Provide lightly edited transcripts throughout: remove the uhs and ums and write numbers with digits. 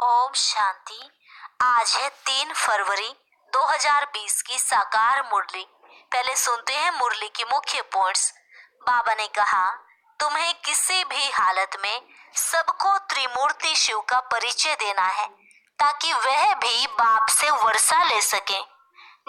ओम शांति। आज है 3 फरवरी 2020 की साकार मुरली। पहले सुनते हैं मुरली की मुख्य पॉइंट्स। बाबा ने कहा, तुम्हें किसी भी हालत में सबको त्रिमूर्ति शिव का परिचय देना है ताकि वह भी बाप से वर्षा ले सके।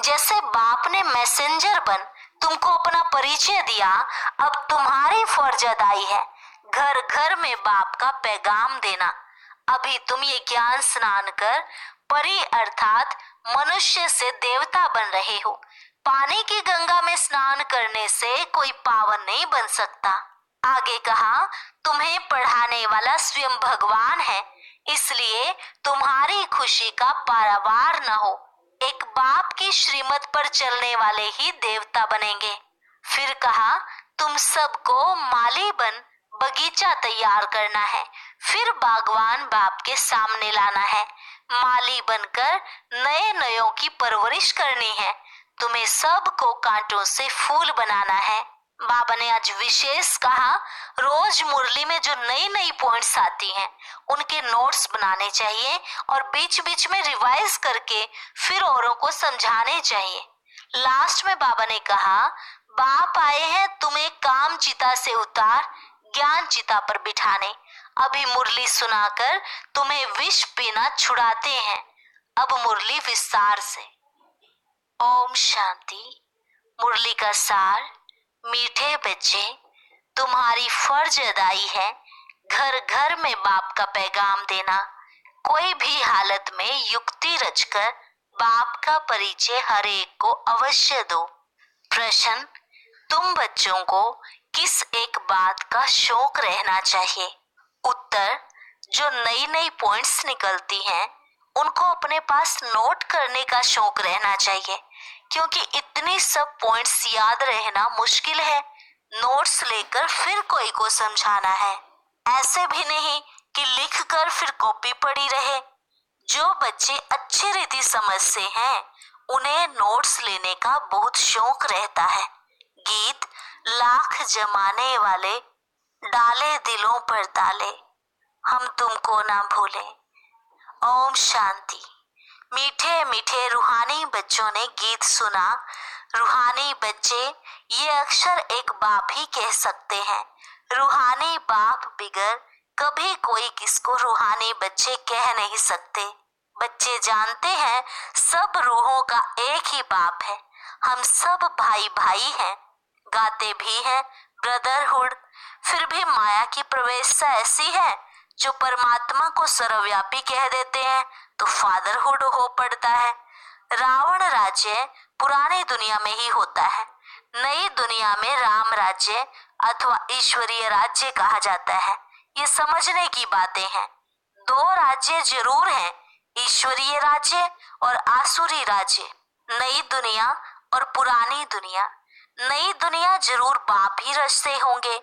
जैसे बाप ने मैसेंजर बन तुमको अपना परिचय दिया, अब तुम्हारी फर्ज अदाई है घर घर में बाप का पैगाम देना। अभी तुम ये ज्ञान स्नान कर परी अर्थात मनुष्य से देवता बन रहे हो। पानी की गंगा में स्नान करने से कोई पावन नहीं बन सकता। आगे कहा, तुम्हें पढ़ाने वाला स्वयं भगवान है, इसलिए तुम्हारी खुशी का पारावार न हो। एक बाप की श्रीमत पर चलने वाले ही देवता बनेंगे। फिर कहा, तुम सबको माली बन बगीचा तैयार करना है, फिर बागवान बाप के सामने लाना है। माली बनकर नए नयों की परवरिश करनी है। तुम्हें सबको कांटों से फूल बनाना है। बाबा ने आज विशेष कहा, रोज मुरली में जो नई नई पॉइंट्स आती हैं उनके नोट्स बनाने चाहिए और बीच बीच में रिवाइज करके फिर औरों को समझाने चाहिए। लास्ट में बाबा ने कहा, बाप आए हैं तुम्हें काम चिता से उतार ज्ञान चिता पर बिठाने। अभी मुरली सुनाकर तुम्हें विष पीना छुड़ाते हैं। अब मुरली विस्तार से। ओम शांति। मुरली का सार, मीठे बच्चे, तुम्हारी फर्ज अदाई है घर घर में बाप का पैगाम देना। कोई भी हालत में युक्ति रचकर बाप का परिचय हर एक को अवश्य दो। प्रश्न, तुम बच्चों को किस एक बात का शौक रहना चाहिए? उत्तर, जो नई नई पॉइंट्स निकलती हैं उनको अपने पास नोट करने का शौक रहना चाहिए, क्योंकि इतनी सब पॉइंट्स याद रहना मुश्किल है। नोट्स लेकर फिर कोई को समझाना है, ऐसे भी नहीं कि लिख कर फिर कॉपी पड़ी रहे। जो बच्चे अच्छी रीति समझते हैं उन्हें नोट्स लेने का बहुत शौक रहता है। गीत लाख जमाने वाले डाले दिलों पर ताले, हम तुमको ना भूले। ओम शांति। मीठे मीठे रूहानी बच्चों ने गीत सुना। रूहानी बच्चे ये अक्षर एक बाप ही कह सकते हैं। रूहानी बाप बिगर कभी कोई किसको रूहानी बच्चे कह नहीं सकते। बच्चे जानते हैं सब रूहों का एक ही बाप है, हम सब भाई भाई हैं। गाते भी हैं ब्रदरहुड, फिर भी माया की प्रवेशता ऐसी है जो परमात्मा को सर्वव्यापी कह देते हैं तो फादरहुड हो पड़ता है। रावण राज्य पुरानी दुनिया में ही होता है, नई दुनिया में राम राज्य अथवा ईश्वरीय राज्य कहा जाता है। ये समझने की बातें हैं। दो राज्य जरूर हैं, ईश्वरीय राज्य और आसुरी राज्य। नई दुनिया और पुरानी दुनिया। नई दुनिया जरूर बाप ही रचते होंगे।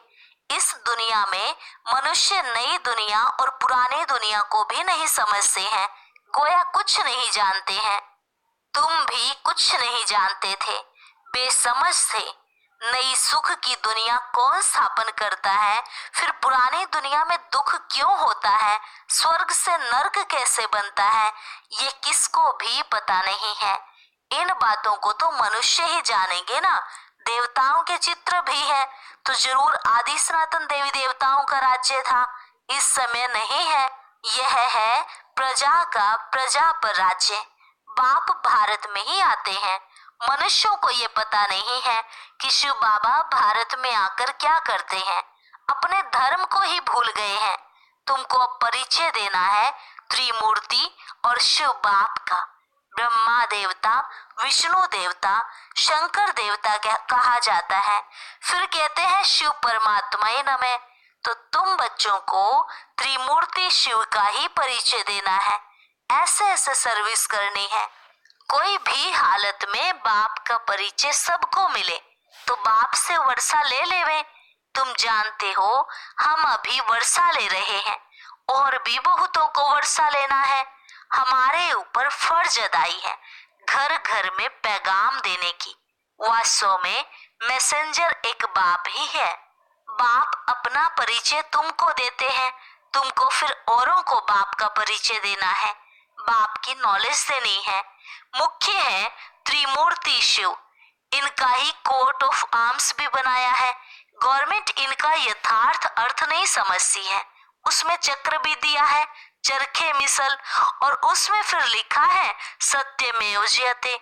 इस दुनिया में मनुष्य नई दुनिया और पुरानी दुनिया को भी नहीं समझते हैं, गोया कुछ नहीं जानते हैं। तुम भी कुछ नहीं जानते थे, बेसमझ थे। नई सुख की दुनिया कौन स्थापन करता है? फिर पुरानी दुनिया में दुख क्यों होता है? स्वर्ग से नर्क कैसे बनता है? ये किसको भी पता नहीं है। इन बातों को तो मनुष्य ही जानेंगे ना। देवताओं के चित्र भी है तो जरूर आदि सनातन देवी देवताओं का राज्य था, इस समय नहीं है। यह है प्रजा का प्रजा पर राज्य। बाप भारत में ही आते हैं। मनुष्यों को ये पता नहीं है कि शिव बाबा भारत में आकर क्या करते हैं, अपने धर्म को ही भूल गए हैं। तुमको अब परिचय देना है त्रिमूर्ति और शिव बाप का। ब्रह्मा देवता, विष्णु देवता, शंकर देवता कहा जाता है। फिर कहते हैं शिव परमात्मा नमः। तो तुम बच्चों को त्रिमूर्ति शिव का ही परिचय देना है, ऐसे ऐसे सर्विस करनी है। कोई भी हालत में बाप का परिचय सबको मिले तो बाप से वर्षा ले लेवे। तुम जानते हो हम अभी वर्षा ले रहे हैं और भी बहुतों को वर्षा लेना है। हमारे ऊपर फर्ज अदाई है घर घर में पैगाम देने की। वास्तव में मैसेंजर एक बाप ही है। बाप अपना परिचय तुमको देते हैं तुमको फिर औरों को बाप का परिचय देना है, बाप की नॉलेज देनी है। मुख्य है त्रिमूर्ति शिव, इनका ही कोट ऑफ आर्म्स भी बनाया है। गवर्नमेंट इनका यथार्थ अर्थ नहीं समझती है। उसमें चक्र भी दिया है, चरखे मिसल, और उसमें फिर लिखा है सत्यमेव जयते।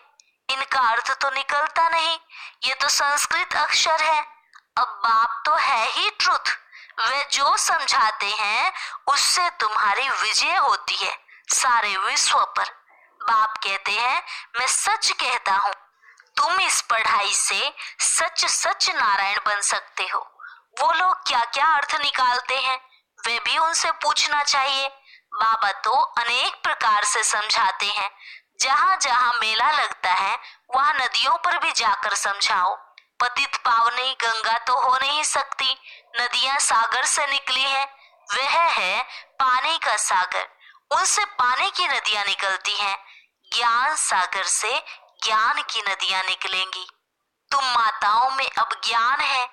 इनका अर्थ तो निकलता नहीं, ये तो संस्कृत अक्षर है। अब बाप तो है ही ट्रुथ, वे जो समझाते हैं उससे तुम्हारी विजय होती है सारे विश्व पर। बाप कहते हैं मैं सच कहता हूँ, तुम इस पढ़ाई से सच सच नारायण बन सकते हो। वो लोग क्या क्या अर्थ निकालते हैं वे भी उनसे पूछना चाहिए। बाबा तो अनेक प्रकार से समझाते हैं। जहाँ जहाँ मेला लगता है वहाँ नदियों पर भी जाकर समझाओ। पतित पावनी गंगा तो हो नहीं सकती, नदियां सागर से निकली है, वह है पानी का सागर, उनसे पानी की नदियां निकलती हैं। ज्ञान सागर से ज्ञान की नदियां निकलेंगी। तुम माताओं में अब ज्ञान है,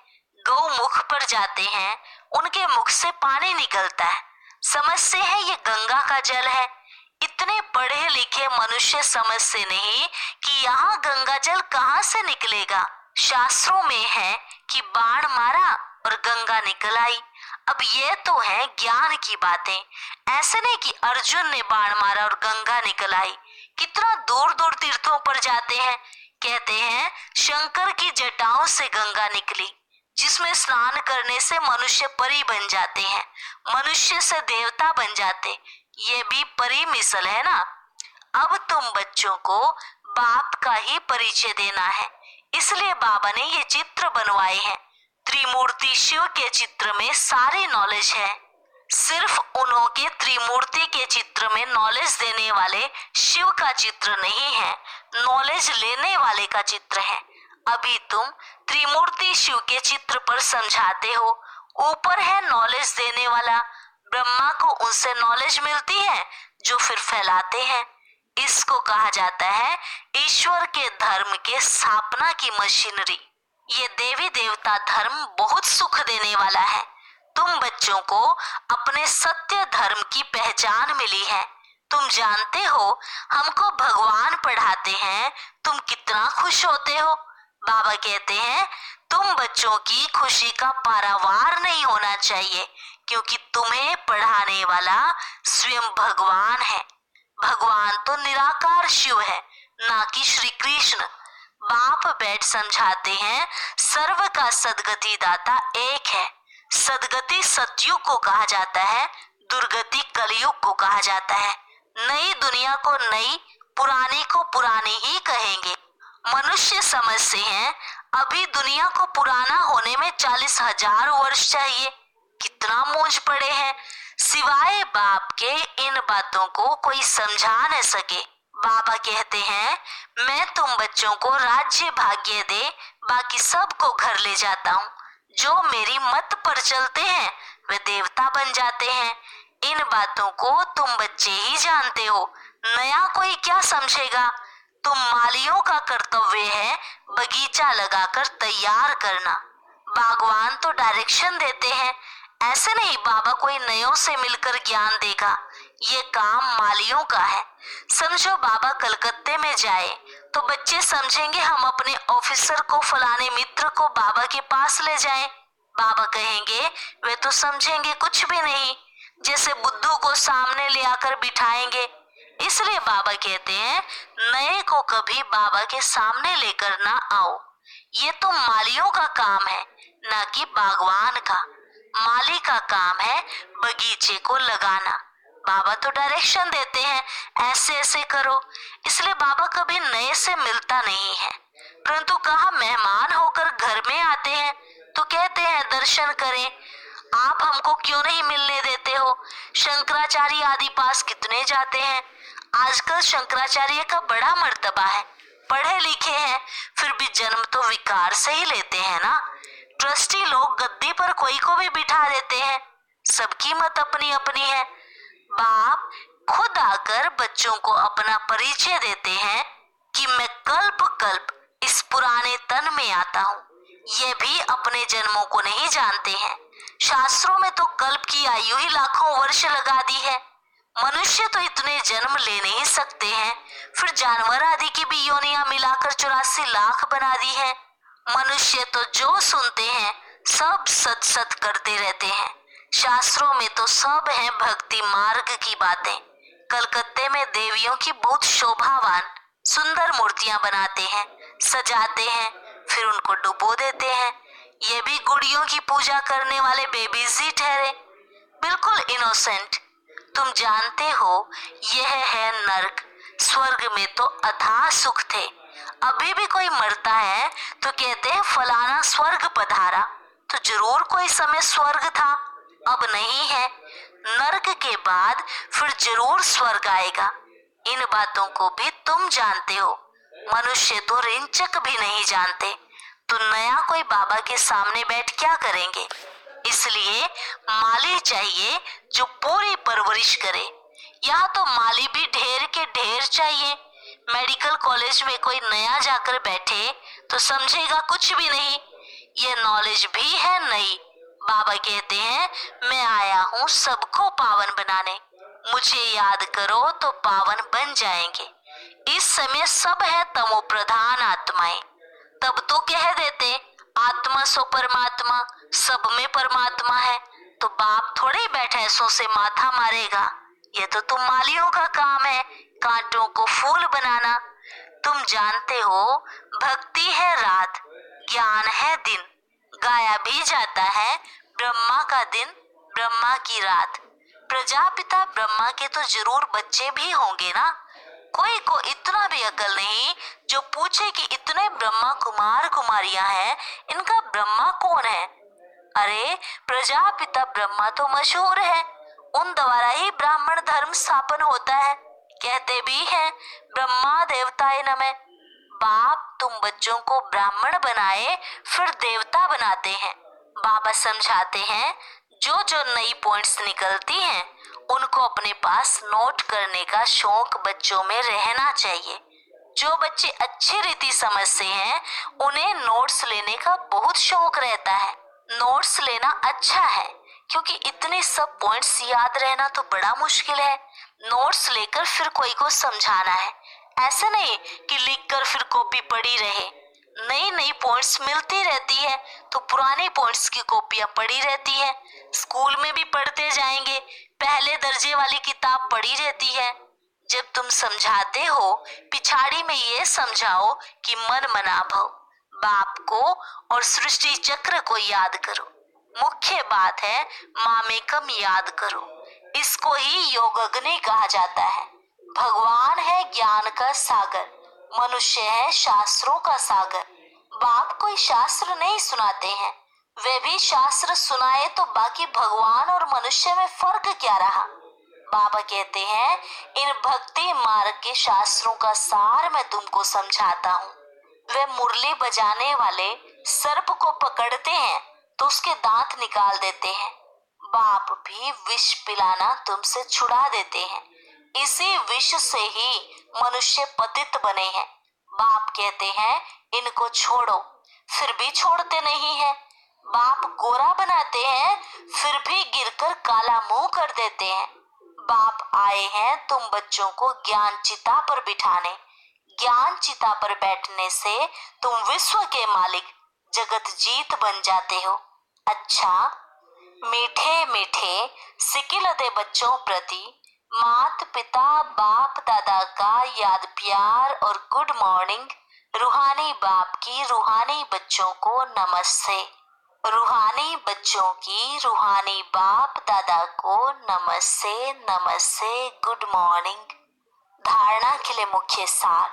गौ मुख पर जाते हैं, उनके मुख से पानी निकलता है, समझते हैं ये गंगा का जल है। इतने पढ़े लिखे मनुष्य समझते नहीं कि यहाँ गंगा जल कहाँ से निकलेगा। शास्त्रों में है कि बाण मारा और गंगा निकल आई। अब ये तो है ज्ञान की बातें, ऐसे नहीं कि अर्जुन ने बाण मारा और गंगा निकल आई। कितना दूर दूर तीर्थों पर जाते हैं, कहते हैं शंकर की जटाओं से गंगा निकली, जिसमें स्नान करने से मनुष्य परी बन जाते हैं, मनुष्य से देवता बन जाते। ये भी परी मिसल है ना। अब तुम बच्चों को बाप का ही परिचय देना है, इसलिए बाबा ने ये चित्र बनवाए हैं। त्रिमूर्ति शिव के चित्र में सारी नॉलेज है। सिर्फ उन्हों के त्रिमूर्ति के चित्र में नॉलेज देने वाले शिव का चित्र नहीं है, नॉलेज लेने वाले का चित्र है। अभी तुम त्रिमूर्ति शिव के चित्र पर समझाते हो, ऊपर है नॉलेज देने वाला, ब्रह्मा को उनसे नॉलेज मिलती है जो फिर फैलाते हैं। इसको कहा जाता है ईश्वर के धर्म के स्थापना की मशीनरी। ये देवी देवता धर्म बहुत सुख देने वाला है। तुम बच्चों को अपने सत्य धर्म की पहचान मिली है। तुम जानते हो हमको भगवान पढ़ाते हैं, तुम कितना खुश होते हो। बाबा कहते हैं तुम बच्चों की खुशी का पारावार नहीं होना चाहिए, क्योंकि तुम्हें पढ़ाने वाला स्वयं भगवान है। भगवान तो निराकार शिव है, ना कि श्री कृष्ण। बाप बैठ समझाते हैं सर्व का सदगति दाता एक है। सदगति सतयुग को कहा जाता है, दुर्गति कलयुग को कहा जाता है। नई दुनिया को नई, पुरानी को पुरानी ही कहेंगे। मनुष्य समझते हैं अभी दुनिया को पुराना होने में 40,000 वर्ष चाहिए। कितना मूंझ पड़े हैं। सिवाय बाप के इन बातों को कोई समझा न सके। बाबा कहते हैं मैं तुम बच्चों को राज्य भाग्य दे, बाकी सबको घर ले जाता हूँ। जो मेरी मत पर चलते हैं वे देवता बन जाते हैं। इन बातों को तुम बच्चे ही जानते हो, नया कोई क्या समझेगा। तुम मालियों का कर्तव्य है बगीचा लगाकर तैयार करना। बागवान तो डायरेक्शन देते हैं, ऐसे नहीं बाबा कोई नयों से मिलकर ज्ञान देगा। ये काम मालियों का है। समझो बाबा कलकत्ते में जाए तो बच्चे समझेंगे हम अपने ऑफिसर को, फलाने मित्र को बाबा के पास ले जाएं। बाबा कहेंगे वे तो समझेंगे कुछ भी नहीं, जैसे बुद्धू को सामने ले आकर बिठाएंगे। इसलिए बाबा कहते हैं नए को कभी बाबा के सामने लेकर ना आओ। ये तो मालियों का काम है, ना कि बागवान का। माली का काम है बगीचे को लगाना। बाबा तो डायरेक्शन देते हैं ऐसे ऐसे करो। इसलिए बाबा कभी नए से मिलता नहीं है, परंतु कहा मेहमान होकर घर में आते हैं तो कहते हैं दर्शन करें। आप हमको क्यों नहीं मिलने देते हो। शंकराचार्य आदि पास कितने जाते हैं। आजकल शंकराचार्य का बड़ा मर्तबा है, पढ़े लिखे हैं, फिर भी जन्म तो विकार से ही लेते हैं ना। ट्रस्टी लोग गद्दी पर कोई को भी बिठा देते हैं, सबकी मत अपनी अपनी है। बाप खुद आकर बच्चों को अपना परिचय देते हैं कि मैं कल्प कल्प इस पुराने तन में आता हूँ। ये भी अपने जन्मों को नहीं जानते हैं। शास्त्रों में तो कल्प की आयु ही लाखों वर्ष लगा दी है। मनुष्य तो इतने जन्म ले नहीं सकते हैं, फिर जानवर आदि की भी योनियां मिलाकर 84 लाख बना दी है। मनुष्य तो जो सुनते हैं सब सत सत करते रहते हैं। शास्त्रों में तो सब है भक्ति मार्ग की बातें। कलकत्ते में देवियों की बहुत शोभावान सुंदर मूर्तियां बनाते हैं, सजाते हैं, फिर उनको डुबो देते हैं। ये भी गुड़ियों की पूजा करने वाले बेबीज ही ठहरे, बिल्कुल इनोसेंट। तुम जानते हो यह है नर्क। स्वर्ग में तो अथाह सुख थे। अभी भी कोई मरता है तो कहते हैं फलाना स्वर्ग पधारा, तो जरूर कोई समय स्वर्ग था, अब नहीं है। नर्क के बाद फिर जरूर स्वर्ग आएगा। इन बातों को भी तुम जानते हो। मनुष्य तो रिंचक भी नहीं जानते, तो नया कोई बाबा के सामने बैठ क्या करेंगे। इसलिए माली चाहिए जो पूरी परवरिश करे। यहाँ तो माली भी ढेर के ढेर चाहिए। मेडिकल कॉलेज में कोई नया जाकर बैठे तो समझेगा कुछ भी नहीं, ये नॉलेज भी है नई। बाबा कहते हैं मैं आया हूँ सबको पावन बनाने, मुझे याद करो तो पावन बन जाएंगे। इस समय सब है तमो प्रधान आत्माएं। तब तो कह देते आत्मा सो परमात्मा, सब में परमात्मा है, तो बाप थोड़े बैठे सो से माथा मारेगा। ये तो तुम मालियों का काम है, कांटों को फूल बनाना। तुम जानते हो भक्ति है रात, ज्ञान है दिन। गाया भी जाता है ब्रह्मा का दिन, ब्रह्मा की रात। प्रजापिता ब्रह्मा के तो जरूर बच्चे भी होंगे ना। कोई को इतना भी अकल नहीं जो पूछे कि इतने ब्रह्मा कुमार कुमारियां हैं, इनका ब्रह्मा कौन है। अरे प्रजापिता ब्रह्मा तो मशहूर है, उन द्वारा ही ब्राह्मण धर्म स्थापन होता है। कहते भी हैं ब्रह्मा देवताए नमः। बाप तुम बच्चों को ब्राह्मण बनाए फिर देवता बनाते हैं। बाबा समझाते हैं जो जो नई पॉइंट्स निकलती हैं उनको अपने पास नोट करने का शौक बच्चों में रहना चाहिए। जो बच्चे अच्छी रीति समझते हैं उन्हें नोट्स लेने का बहुत शौक रहता है। नोट्स लेना अच्छा है क्योंकि इतने सब पॉइंट्स याद रहना तो बड़ा मुश्किल है। नोट्स लेकर फिर कोई को समझाना है, ऐसा नहीं कि लिखकर फिर कॉपी पड़ी रहे। नई नई पॉइंट्स मिलती रहती है तो पुरानी पॉइंट्स की कॉपियां पड़ी रहती है। स्कूल में भी पढ़ते जाएंगे, पहले दर्जे वाली किताब पड़ी रहती है। जब तुम समझाते हो पिछाड़ी में ये समझाओ कि मन मना भव, बाप को और सृष्टि चक्र को याद करो। मुख्य बात है मामेकम याद करो। इसको ही योग अग्नि कहा जाता है। भगवान है ज्ञान का सागर, मनुष्य है शास्त्रों का सागर। बाप कोई शास्त्र नहीं सुनाते हैं, वे भी शास्त्र सुनाए तो बाकी भगवान और मनुष्य में फर्क क्या रहा। बाबा कहते हैं इन भक्ति मार्ग के शास्त्रों का सार मैं तुमको समझाता हूँ। वे मुरली बजाने वाले सर्प को पकड़ते हैं तो उसके दांत निकाल देते हैं। बाप भी विष पिलाना तुमसे छुड़ा देते हैं। इसी विष से ही मनुष्य पतित बने हैं। बाप कहते हैं इनको छोड़ो, फिर भी छोड़ते नहीं है। बाप गोरा बनाते हैं फिर भी गिरकर काला मुंह कर देते हैं। बाप आए हैं तुम बच्चों को ज्ञान चिता पर बिठाने। ज्ञान चिता पर बैठने से तुम विश्व के मालिक जगत जीत बन जाते हो। अच्छा, मीठे मीठे सिकिलदे बच्चों प्रति मात पिता बाप दादा का याद प्यार और गुड मॉर्निंग। रूहानी बाप की रूहानी बच्चों को नमस्ते। रूहानी बच्चों की रूहानी बाप दादा को नमस्ते नमस्ते, गुड मॉर्निंग। धारणा के लिए मुख्य सार।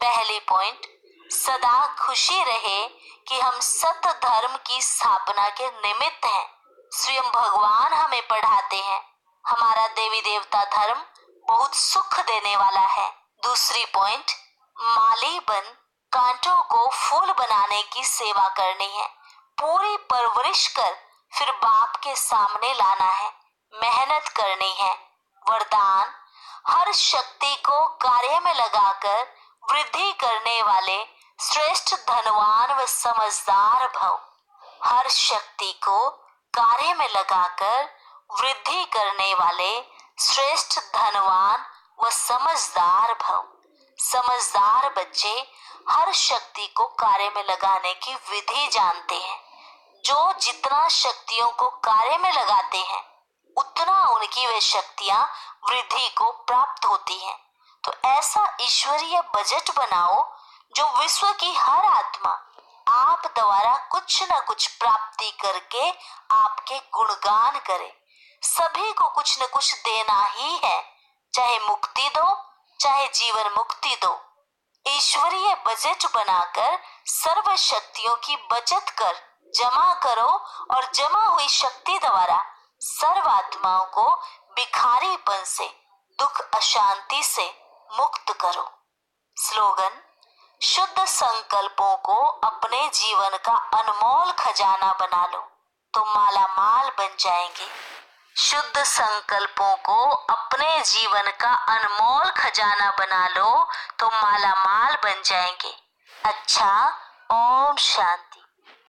पहली पॉइंट, सदा खुशी रहे कि हम सत धर्म की स्थापना के निमित्त हैं। स्वयं भगवान हमें पढ़ाते हैं। हमारा देवी देवता धर्म बहुत सुख देने वाला है। दूसरी पॉइंट, माली बन कांटों को फूल बनाने की सेवा करनी है। पूरी परवरिश कर फिर बाप के सामने लाना है, मेहनत करनी है। वरदान, हर शक्ति को कार्य में लगाकर वृद्धि करने वाले श्रेष्ठ धनवान व समझदार भव। हर शक्ति को कार्य में लगाकर वृद्धि करने वाले श्रेष्ठ धनवान व समझदार भव। समझदार बच्चे हर शक्ति को कार्य में लगाने की विधि जानते हैं। जो जितना शक्तियों को कार्य में लगाते हैं उतना उनकी वे शक्तियां वृद्धि को प्राप्त होती हैं। तो ऐसा ईश्वरीय बजट बनाओ जो विश्व की हर आत्मा आप द्वारा कुछ न कुछ प्राप्ति करके आपके गुणगान करे। सभी को कुछ न कुछ देना ही है, चाहे मुक्ति दो चाहे जीवन मुक्ति दो। ईश्वरीय बजट बनाकर सर्व शक्तियों की बचत कर जमा करो और जमा हुई शक्ति द्वारा सर्व आत्माओं को भिखारीपन से, दुख अशांति से मुक्त करो। स्लोगन: शुद्ध संकल्पों को अपने जीवन का अनमोल खजाना बना लो तो माला माल बन जाएंगे। शुद्ध संकल्पों को अपने जीवन का अनमोल खजाना बना लो तो माला माल बन जाएंगे। अच्छा, ओम शांति।